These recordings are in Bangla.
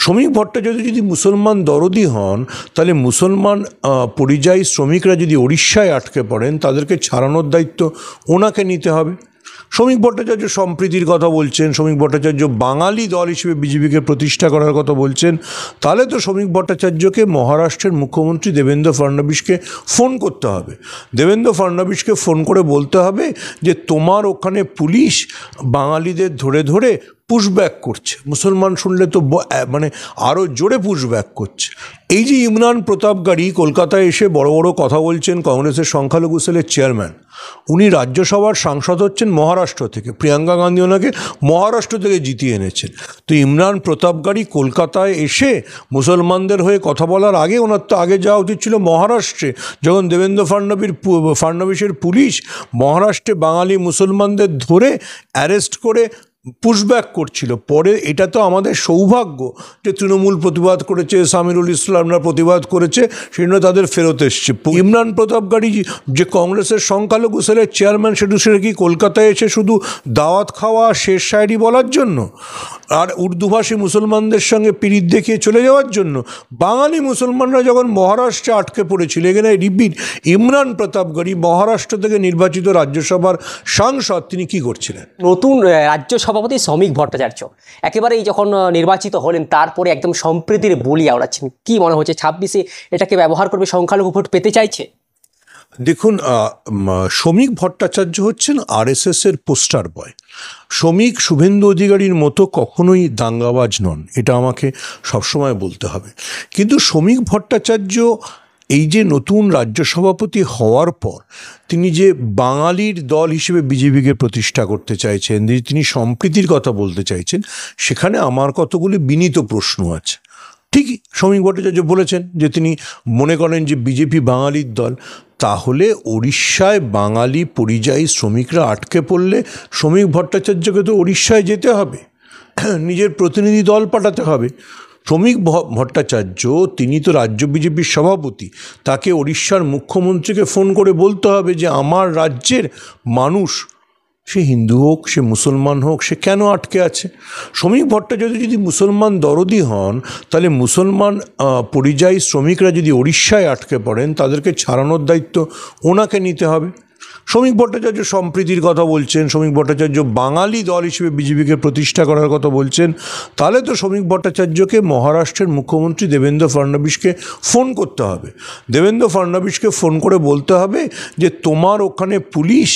শ্রমিক ভট্টাচার্য যদি মুসলমান দরদি হন, তাহলে মুসলমান পরিযায়ী শ্রমিকরা যদি উড়িষ্যায় আটকে পড়েন, তাদেরকে ছাড়ানোর দায়িত্ব ওনাকে নিতে হবে। শ্রমিক ভট্টাচার্য সম্প্রীতির কথা বলছেন, শ্রমিক ভট্টাচার্য বাঙালি দল হিসেবে বিজেপিকে প্রতিষ্ঠা করার কথা বলছেন, তাহলে তো শ্রমিক ভট্টাচার্যকে মহারাষ্ট্রের মুখ্যমন্ত্রী দেবেন্দ্র ফডনবিসকে ফোন করতে হবে। দেবেন্দ্র ফডনবিসকে ফোন করে বলতে হবে যে তোমার ওখানে পুলিশ বাঙালিদের ধরে ধরে পুশব্যাক করছে। মুসলমান শুনলে তো মানে আরও জোরে পুশব্যাক করছে। এই যে ইমরান প্রতাপগড়ি কলকাতায় এসে বড় বড় কথা বলছেন, কংগ্রেসের সংখ্যালঘু সেলের চেয়ারম্যান, উনি রাজ্যসভার সাংসদ হচ্ছেন মহারাষ্ট্র থেকে। প্রিয়াঙ্কা গান্ধী ওনাকে মহারাষ্ট্র থেকে জিতিয়ে এনেছেন। তো ইমরান প্রতাপগড়ি কলকাতায় এসে মুসলমানদের হয়ে কথা বলার আগে ওনার তো আগে যাওয়া উচিত ছিল মহারাষ্ট্রে, যখন দেবেন্দ্র ফডনবিসের পুলিশ মহারাষ্ট্রে বাঙালি মুসলমানদের ধরে অ্যারেস্ট করে পুশব্যাক করছিল। পরে এটা তো আমাদের সৌভাগ্য যে তৃণমূল প্রতিবাদ করেছে, সামিরুল ইসলামরা প্রতিবাদ করেছে, সেজন্য তাদের ফেরত এসছে। ইমরান প্রতাপগড়ি যে কংগ্রেসের সংখ্যালঘু সেলের চেয়ারম্যান, সেটা কি কলকাতায় এসে শুধু দাওয়াত খাওয়া, শের শায়েরি বলার জন্য আর উর্দুভাষী মুসলমানদের সঙ্গে পিরিত দেখিয়ে চলে যাওয়ার জন্য? বাঙালি মুসলমানরা যখন মহারাষ্ট্রে আটকে পড়েছিল, এখানে রিপিট, ইমরান প্রতাপগড়ি মহারাষ্ট্র থেকে নির্বাচিত রাজ্যসভার সাংসদ, তিনি কি করছিলেন? নতুন রাজ্য সভাপতি শ্রমিক ভট্টাচার্য একেবারেই যখন নির্বাচিত হলেন, তারপরে একদম সম্প্রীতির বলি আওড়াচ্ছেন। কি মনে হচ্ছে 26-এ এটাকে ব্যবহার করবে, সংখ্যালঘু ভোট পেতে চাইছে? দেখুন, শ্রমিক ভট্টাচার্য হচ্ছেন আরএসএসের পোস্টার বয়। শ্রমিক শুভেন্দু অধিকারীর মতো কখনোই দাঙ্গাবাজ নন, এটা আমাকে সবসময় বলতে হবে। কিন্তু শ্রমিক ভট্টাচার্য এই যে নতুন রাজ্য সভাপতি হওয়ার পর তিনি যে বাঙালির দল হিসেবে বিজেপিকে প্রতিষ্ঠা করতে চাইছেন, তিনি সম্প্রীতির কথা বলতে চাইছেন, সেখানে আমার কতগুলি বিনীত প্রশ্ন আছে। ঠিকই শ্রমিক ভট্টাচার্য বলেছেন যে তিনি মনে করেন যে বিজেপি বাঙালির দল। তাহলে উড়িষ্যায় বাঙালি পরিযায়ী শ্রমিকরা আটকে পড়লে শ্রমিক ভট্টাচার্যকে তো উড়িষ্যায় যেতে হবে, নিজের প্রতিনিধি দল পাঠাতে হবে। শ্রমিক ভট্টাচার্য তিনি তো রাজ্য বিজেপির সভাপতি, তাকে উড়িষ্যার মুখ্যমন্ত্রীকে ফোন করে বলতে হবে যে আমার রাজ্যের মানুষ, সে হিন্দু হোক, সে মুসলমান হোক, সে কেন আটকে আছে। শ্রমিক ভট্টাচার্য যদি মুসলমান দরদি হন, তাহলে মুসলমান পরিযায়ী শ্রমিকরা যদি উড়িষ্যায় আটকে পড়েন, তাদেরকে ছাড়ানোর দায়িত্ব ওনাকে নিতে হবে। শ্রমিক ভট্টাচার্য সম্প্রীতির কথা বলছেন, শ্রমিক ভট্টাচার্য বাঙালি দল হিসেবে বিজেপিকে প্রতিষ্ঠা করার কথা বলছেন, তাহলে তো শ্রমিক ভট্টাচার্যকে মহারাষ্ট্রের মুখ্যমন্ত্রী দেবেন্দ্র ফডনবিসকে ফোন করতে হবে। দেবেন্দ্র ফডনবিসকে ফোন করে বলতে হবে যে তোমার ওখানে পুলিশ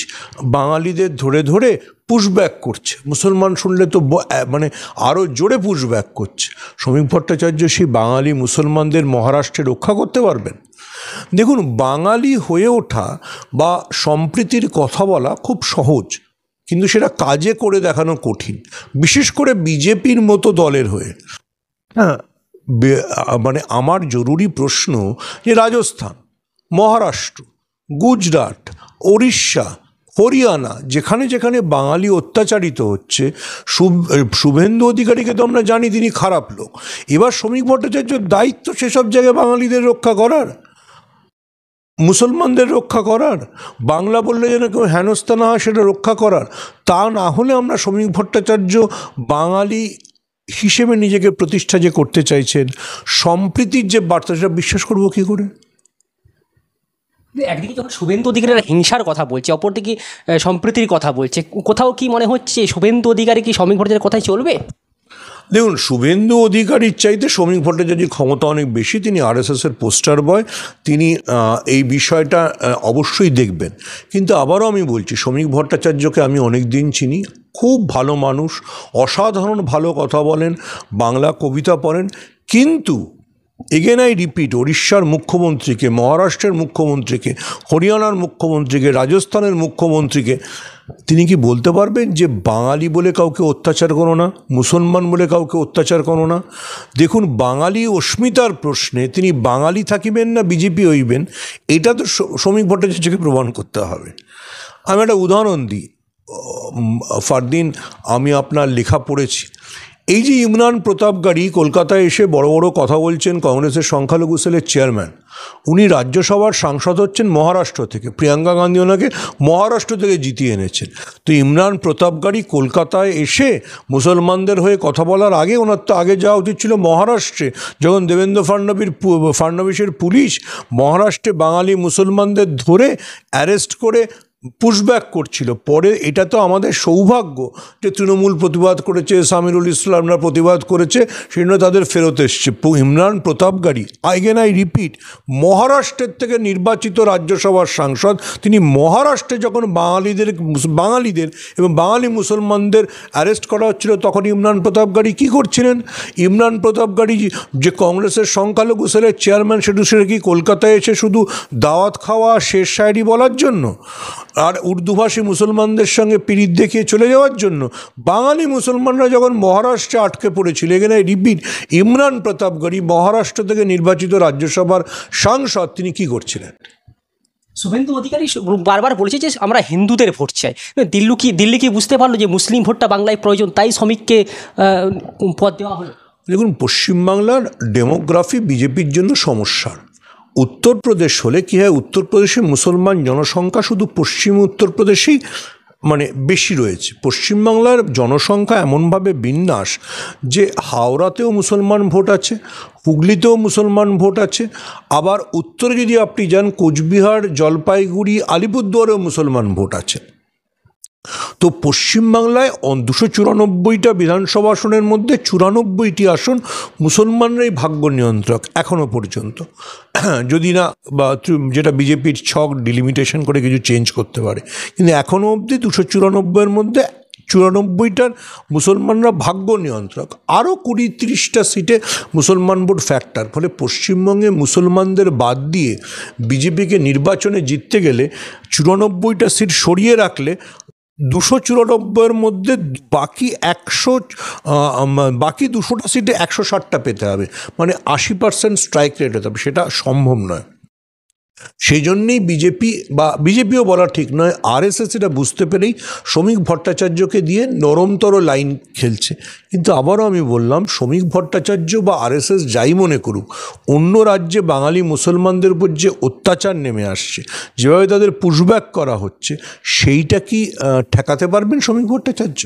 বাঙালিদের ধরে ধরে পুশব্যাক করছে। মুসলমান শুনলে তো মানে আরও জোরে পুশব্যাক করছে। শ্রমিক ভট্টাচার্য সেই বাঙালি মুসলমানদের মহারাষ্ট্রে রক্ষা করতে পারবেন? দেখুন, বাঙালি হয়ে ওঠা বা সম্প্রীতির কথা বলা খুব সহজ, কিন্তু সেটা কাজে করে দেখানো কঠিন, বিশেষ করে বিজেপির মতো দলের হয়ে। হ্যাঁ, মানে আমার জরুরি প্রশ্ন যে রাজস্থান, মহারাষ্ট্র, গুজরাট, ওড়িশা, হরিয়ানা, যেখানে যেখানে বাঙালি অত্যাচারিত হচ্ছে, শুভেন্দু অধিকারীকে তো আমরা জানি তিনি খারাপ লোক। এবার শ্রমিক ভট্টাচার্যের দায়িত্ব সেসব জায়গায় বাঙালিদের রক্ষা করার, মুসলমানদের রক্ষা করার, বাংলা বললে যেন কেউ হেনস্থা না হয় সেটা রক্ষা করার। তা না হলে আমরা শ্রমিক ভট্টাচার্য বাঙালি হিসেবে নিজেকে প্রতিষ্ঠা যে করতে চাইছেন, সম্প্রীতির যে বার্তা, সেটা বিশ্বাস করবো কী করে? একদিকে যখন শুভেন্দু অধিকারী হিংসার কথা বলছে, অপরদিকে সম্প্রীতির কথা বলছে, কোথাও কি মনে হচ্ছে শুভেন্দু অধিকারী কি শ্রমিক ভট্টাচার্যের কথাই চলবে? দেখুন, শুভেন্দু অধিকারীর চাইতে শ্রমিক ভট্টাচার্যের ক্ষমতা অনেক বেশি। তিনি আরএসএসের পোস্টার বয়, তিনি এই বিষয়টা অবশ্যই দেখবেন। কিন্তু আবারও আমি বলছি, শ্রমিক ভট্টাচার্যকে আমি অনেক দিন চিনি, খুব ভালো মানুষ, অসাধারণ ভালো কথা বলেন, বাংলা কবিতা পড়েন। কিন্তু এগেন আই রিপিট, উড়িষ্যার মুখ্যমন্ত্রীকে, মহারাষ্ট্রের মুখ্যমন্ত্রীকে, হরিয়ানার মুখ্যমন্ত্রীকে, রাজস্থানের মুখ্যমন্ত্রীকে তিনি কি বলতে পারবেন যে বাঙালি বলে কাউকে অত্যাচার করো না, মুসলমান বলে কাউকে অত্যাচার করো না? দেখুন, বাঙালি অস্মিতার প্রশ্নে তিনি বাঙালি থাকিবেন না বিজেপি হইবেন, এটা তো শ্রমিক ভট্টাচার্যকে প্রমাণ করতে হবে। আমি একটা উদাহরণ দিই। ফারদিন, আমি আপনার লেখা পড়েছি। এই যে ইমরান প্রতাপগাড়ি কলকাতায় এসে বড় বড় কথা বলছেন, কংগ্রেসের সংখ্যালঘু সেলের চেয়ারম্যান, উনি রাজ্যসভার সাংসদ হচ্ছেন মহারাষ্ট্র থেকে, প্রিয়াঙ্কা গান্ধী ওনাকে মহারাষ্ট্র থেকে জিতিয়ে এনেছেন। তো ইমরান প্রতাপগাড়ি কলকাতায় এসে মুসলমানদের হয়ে কথা বলার আগে ওনার তো আগে যাওয়া উচিত ছিল মহারাষ্ট্রে, যখন দেবেন্দ্র ফাডনবিসের পুলিশ মহারাষ্ট্রে বাঙালি মুসলমানদের ধরে অ্যারেস্ট করে পুশব্যাক করছিল। পরে এটা তো আমাদের সৌভাগ্য যে তৃণমূল প্রতিবাদ করেছে, সামিরুল ইসলামরা প্রতিবাদ করেছে, সেজন্য তাদের ফেরত এসছে। ইমরান প্রতাপগাড়ি, আইগেন আই রিপিট, মহারাষ্ট্রের থেকে নির্বাচিত রাজ্যসভার সাংসদ, তিনি মহারাষ্ট্রে যখন বাঙালিদের এবং বাঙালি মুসলমানদের অ্যারেস্ট করা হচ্ছিল, তখন ইমরান প্রতাপগাড়ি কী করছিলেন? ইমরান প্রতাপগাড়ি যে কংগ্রেসের সংখ্যালঘু সেলের চেয়ারম্যান, সেটা কি কলকাতায় এসে শুধু দাওয়াত খাওয়া, শেষ শায়েরি বলার জন্য আর উর্দুভাষী মুসলমানদের সঙ্গে পিরিত দেখিয়ে চলে যাওয়ার জন্য? বাঙালি মুসলমানরা যখন মহারাষ্ট্রে আটকে পড়েছিল, এখানে রিপিট, ইমরান প্রতাপগাড়ি মহারাষ্ট্র থেকে নির্বাচিত রাজ্যসভার সাংসদ, তিনি কি করছিলেন? শুভেন্দু অধিকারী বারবার বলেছে যে আমরা হিন্দুদের ভোট চাই। দিল্লি কি বুঝতে পারলো যে মুসলিম ভোটটা বাংলায় প্রয়োজন, তাই শ্রমিককে পদ দেওয়া হলো? দেখুন, পশ্চিমবাংলার ডেমোগ্রাফি বিজেপির জন্য সমস্যার। উত্তরপ্রদেশ হলে কী হয়, উত্তরপ্রদেশে মুসলমান জনসংখ্যা শুধু পশ্চিম উত্তরপ্রদেশেই বেশি রয়েছে। পশ্চিমবাংলার জনসংখ্যা এমনভাবে বিন্যাস যে হাওড়াতেও মুসলমান ভোট আছে, হুগলিতেও মুসলমান ভোট আছে, আবার উত্তরে যদি আপনি যান কোচবিহার, জলপাইগুড়ি, আলিপুরদুয়ারেও মুসলমান ভোট আছে। তো পশ্চিমবাংলায় 294টা বিধানসভা আসনের মধ্যে 94টি আসন মুসলমানরাই ভাগ্য নিয়ন্ত্রক এখনও পর্যন্ত, যদি না বা যেটা বিজেপির ছক ডিলিমিটেশন করে কিছু চেঞ্জ করতে পারে। কিন্তু এখনও অবধি 294-এর মধ্যে 94টার মুসলমানরা ভাগ্য নিয়ন্ত্রক। আরও 20-30টা সিটে মুসলমান ভোট ফ্যাক্টর। ফলে পশ্চিমবঙ্গে মুসলমানদের বাদ দিয়ে বিজেপিকে নির্বাচনে জিততে গেলে 94টা সিট সরিয়ে রাখলে 294-এর মধ্যে বাকি 200টা সিটে 160টা পেতে হবে, মানে 80% স্ট্রাইক রেট হতে হবে। সেটা সম্ভব নয়। সেই জন্যেই বিজেপিও বলা ঠিক নয়, আরএসএস এটা বুঝতে পেরেই শ্রমিক ভট্টাচার্যকে দিয়ে নরমতর লাইন খেলছে। কিন্তু আবারও আমি বললাম, শ্রমিক ভট্টাচার্য বা আরএসএস যাই মনে করুক, অন্য রাজ্যে বাঙালি মুসলমানদের উপর যে অত্যাচার নেমে আসছে, যেভাবে তাদের পুশব্যাক করা হচ্ছে, সেইটা কি ঠেকাতে পারবেন শ্রমিক ভট্টাচার্য?